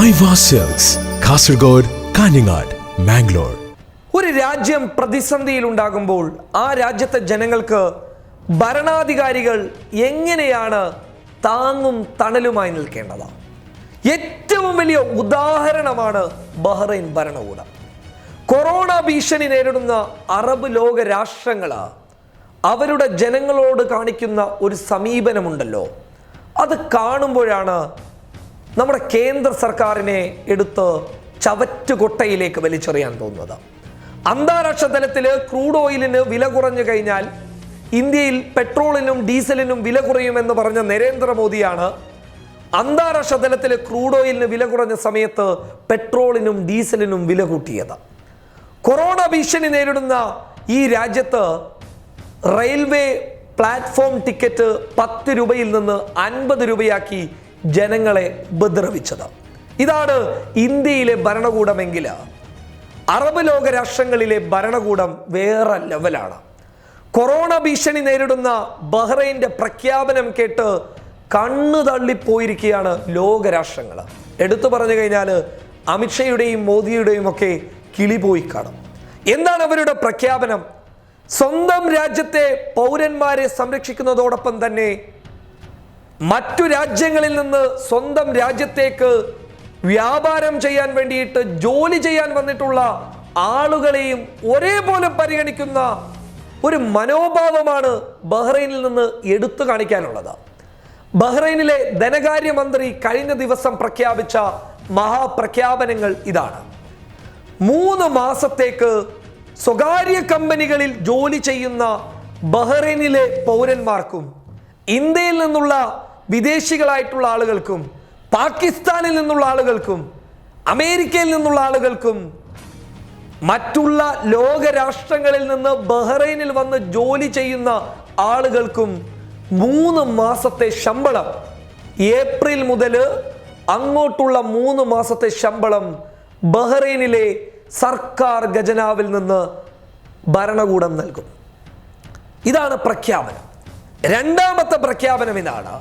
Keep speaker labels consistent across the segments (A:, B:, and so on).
A: Aiwa silks, Kasaragod, Kanhangad, Mangalore.
B: ഒരു രാജ്യം പ്രതിസന്ധിയിലുണ്ടാകുമ്പോൾ ആ രാജ്യത്തെ ജനങ്ങൾക്ക് ഭരണാധികാരികൾ എങ്ങനെയാണ് താങ്ങും തണലുമായി നിൽക്കേണ്ടത്? ഏറ്റവും വലിയ ഉദാഹരണമാണ് ബഹ്റൈൻ ഭരണകൂടം. കൊറോണ ഭീഷണി നേരിടുന്ന അറബ് ലോക രാഷ്ട്രങ്ങൾ അവരുടെ ജനങ്ങളോട് കാണിക്കുന്ന ഒരു സമീപനമുണ്ടല്ലോ, അത് കാണുമ്പോഴാണ് നമ്മുടെ കേന്ദ്ര സർക്കാരിനെ എടുത്ത് ചവറ്റുകൊട്ടയിലേക്ക് വലിച്ചെറിയാൻ തോന്നുന്നത്. അന്താരാഷ്ട്ര തലത്തിൽ ക്രൂഡ് ഓയിലിന് വില കുറഞ്ഞു കഴിഞ്ഞാൽ ഇന്ത്യയിൽ പെട്രോളിനും ഡീസലിനും വില കുറയുമെന്ന് പറഞ്ഞ നരേന്ദ്രമോദിയാണ് അന്താരാഷ്ട്ര തലത്തിൽ ക്രൂഡ് ഓയിലിന് വില കുറഞ്ഞ സമയത്ത് പെട്രോളിനും ഡീസലിനും വില കൂട്ടിയത്. കൊറോണ ഭീഷണി നേരിടുന്ന ഈ രാജ്യത്ത് റെയിൽവേ പ്ലാറ്റ്ഫോം ടിക്കറ്റ് 10 രൂപയിൽ നിന്ന് 50 രൂപയാക്കി ജനങ്ങളെ ഉപദ്രവിച്ചത്. ഇതാണ് ഇന്ത്യയിലെ ഭരണകൂടമെങ്കിൽ അറബ് ലോക രാഷ്ട്രങ്ങളിലെ ഭരണകൂടം വേറെ ലെവലാണ്. കൊറോണ ഭീഷണി നേരിടുന്ന ബഹ്റൈൻ്റെ പ്രഖ്യാപനം കേട്ട് കണ്ണു തള്ളിപ്പോയിരിക്കുകയാണ് ലോകരാഷ്ട്രങ്ങൾ. എടുത്തു പറഞ്ഞു കഴിഞ്ഞാൽ അമിത്ഷയുടെയും മോദിയുടെയും ഒക്കെ കിളി പോയി കാണും. എന്താണ് അവരുടെ പ്രഖ്യാപനം? സ്വന്തം രാജ്യത്തെ പൗരന്മാരെ സംരക്ഷിക്കുന്നതോടൊപ്പം തന്നെ മറ്റു രാജ്യങ്ങളിൽ നിന്ന് സ്വന്തം രാജ്യത്തേക്ക് വ്യാപാരം ചെയ്യാൻ വേണ്ടിയിട്ട് ജോലി ചെയ്യാൻ വന്നിട്ടുള്ള ആളുകളെയും ഒരേപോലെ പരിഗണിക്കുന്ന ഒരു മനോഭാവമാണ് ബഹ്റൈനിൽ നിന്ന് എടുത്തു കാണിക്കാനുള്ളത്. ബഹ്റൈനിലെ ധനകാര്യമന്ത്രി കഴിഞ്ഞ ദിവസം പ്രഖ്യാപിച്ച മഹാപ്രഖ്യാപനങ്ങൾ ഇതാണ്. 3 മാസത്തേക്ക് സ്വകാര്യ കമ്പനികളിൽ ജോലി ചെയ്യുന്ന ബഹ്റൈനിലെ പൗരന്മാർക്കും ഇന്ത്യയിൽ നിന്നുള്ള വിദേശികളായിട്ടുള്ള ആളുകൾക്കും പാകിസ്ഥാനിൽ നിന്നുള്ള ആളുകൾക്കും അമേരിക്കയിൽ നിന്നുള്ള ആളുകൾക്കും മറ്റുള്ള ലോകരാഷ്ട്രങ്ങളിൽ നിന്ന് ബഹ്റൈനിൽ വന്ന് ജോലി ചെയ്യുന്ന ആളുകൾക്കും 3 മാസത്തെ ശമ്പളം, ഏപ്രിൽ മുതൽ അങ്ങോട്ടുള്ള 3 മാസത്തെ ശമ്പളം ബഹ്റൈനിലെ സർക്കാർ ഖജനാവിൽ നിന്ന് ഭരണകൂടം നൽകും. ഇതാണ് പ്രഖ്യാപനം. രണ്ടാമത്തെ പ്രഖ്യാപനം ഇതാണ്: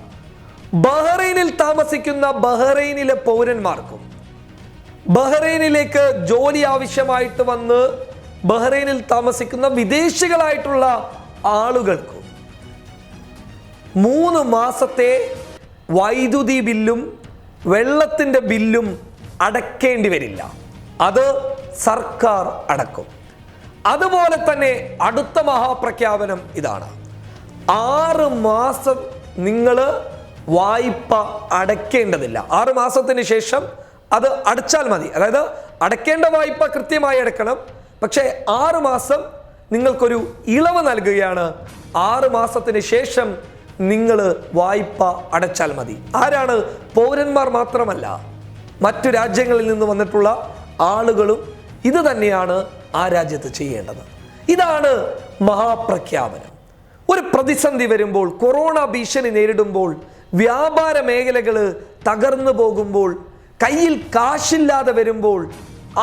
B: ബഹ്റൈനിൽ താമസിക്കുന്ന ബഹ്റൈനിലെ പൗരന്മാർക്കും ബഹ്റൈനിലേക്ക് ജോലി ആവശ്യമായിട്ട് വന്ന് ബഹ്റൈനിൽ താമസിക്കുന്ന വിദേശികളായിട്ടുള്ള ആളുകൾക്കും 3 മാസത്തെ വൈദ്യുതി ബില്ലും വെള്ളത്തിൻ്റെ ബില്ലും അടയ്ക്കേണ്ടി വരില്ല. അത് സർക്കാർ അടക്കും. അതുപോലെ തന്നെ അടുത്ത മഹാപ്രഖ്യാപനം ഇതാണ്: 6 മാസം നിങ്ങൾ വായ്പ അടയ്ക്കേണ്ടതില്ല. 6 മാസത്തിന് ശേഷം അത് അടച്ചാൽ മതി. അതായത് അടയ്ക്കേണ്ട വായ്പ കൃത്യമായി അടക്കണം. പക്ഷേ 6 മാസം നിങ്ങൾക്കൊരു ഇളവ് നൽകുകയാണ്. 6 മാസത്തിന് ശേഷം നിങ്ങൾ വായ്പ അടച്ചാൽ മതി. ആരാണ്? പൗരന്മാർ മാത്രമല്ല, മറ്റു രാജ്യങ്ങളിൽ നിന്ന് വന്നിട്ടുള്ള ആളുകളും ഇത് തന്നെയാണ് ആ രാജ്യത്ത് ചെയ്യേണ്ടത്. ഇതാണ് മഹാപ്രഖ്യാപനം. ഒരു പ്രതിസന്ധി വരുമ്പോൾ, കൊറോണ ഭീഷണി നേരിടുമ്പോൾ, വ്യാപാര മേഖലകൾ തകർന്നു പോകുമ്പോൾ, കയ്യിൽ കാശില്ലാതെ വരുമ്പോൾ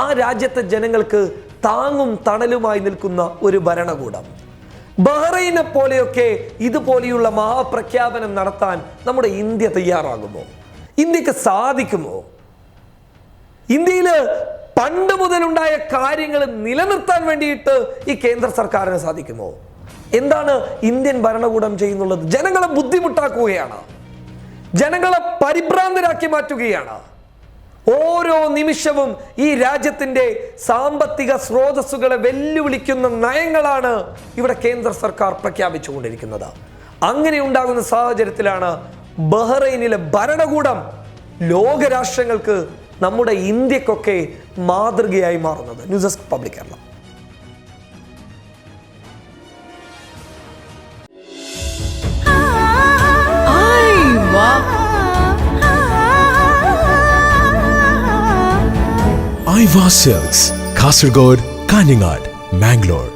B: ആ രാജ്യത്തെ ജനങ്ങൾക്ക് താങ്ങും തണലുമായി നിൽക്കുന്ന ഒരു ഭരണകൂടം. ബഹ്റൈനെ പോലെയൊക്കെ ഇതുപോലെയുള്ള മഹാപ്രഖ്യാപനം നടത്താൻ നമ്മുടെ ഇന്ത്യ തയ്യാറാകുമോ? ഇന്ത്യക്ക് സാധിക്കുമോ? ഇന്ത്യയിൽ പണ്ട് മുതലുണ്ടായ കാര്യങ്ങൾ നിലനിർത്താൻ വേണ്ടിയിട്ട് ഈ കേന്ദ്ര സർക്കാരിന് സാധിക്കുമോ? എന്താണ് ഇന്ത്യൻ ഭരണകൂടം ചെയ്യുന്നുള്ളത്? ജനങ്ങളെ ബുദ്ധിമുട്ടാക്കുകയാണ്, ജനങ്ങളെ പരിഭ്രാന്തരാക്കി മാറ്റുകയാണ്. ഓരോ നിമിഷവും ഈ രാജ്യത്തിൻ്റെ സാമ്പത്തിക സ്രോതസ്സുകളെ വെല്ലുവിളിക്കുന്ന നയങ്ങളാണ് ഇവിടെ കേന്ദ്ര സർക്കാർ പ്രഖ്യാപിച്ചുകൊണ്ടിരിക്കുന്നത്. അങ്ങനെ ഉണ്ടാകുന്ന സാഹചര്യത്തിലാണ് ബഹ്റൈനിലെ ഭരണകൂടം ലോകരാഷ്ട്രങ്ങൾക്ക്, നമ്മുടെ ഇന്ത്യക്കൊക്കെ മാതൃകയായി മാറുന്നത്. News desk public Kerala.
A: Aiwa silks, Kasaragod, Kanhangad, Mangalore.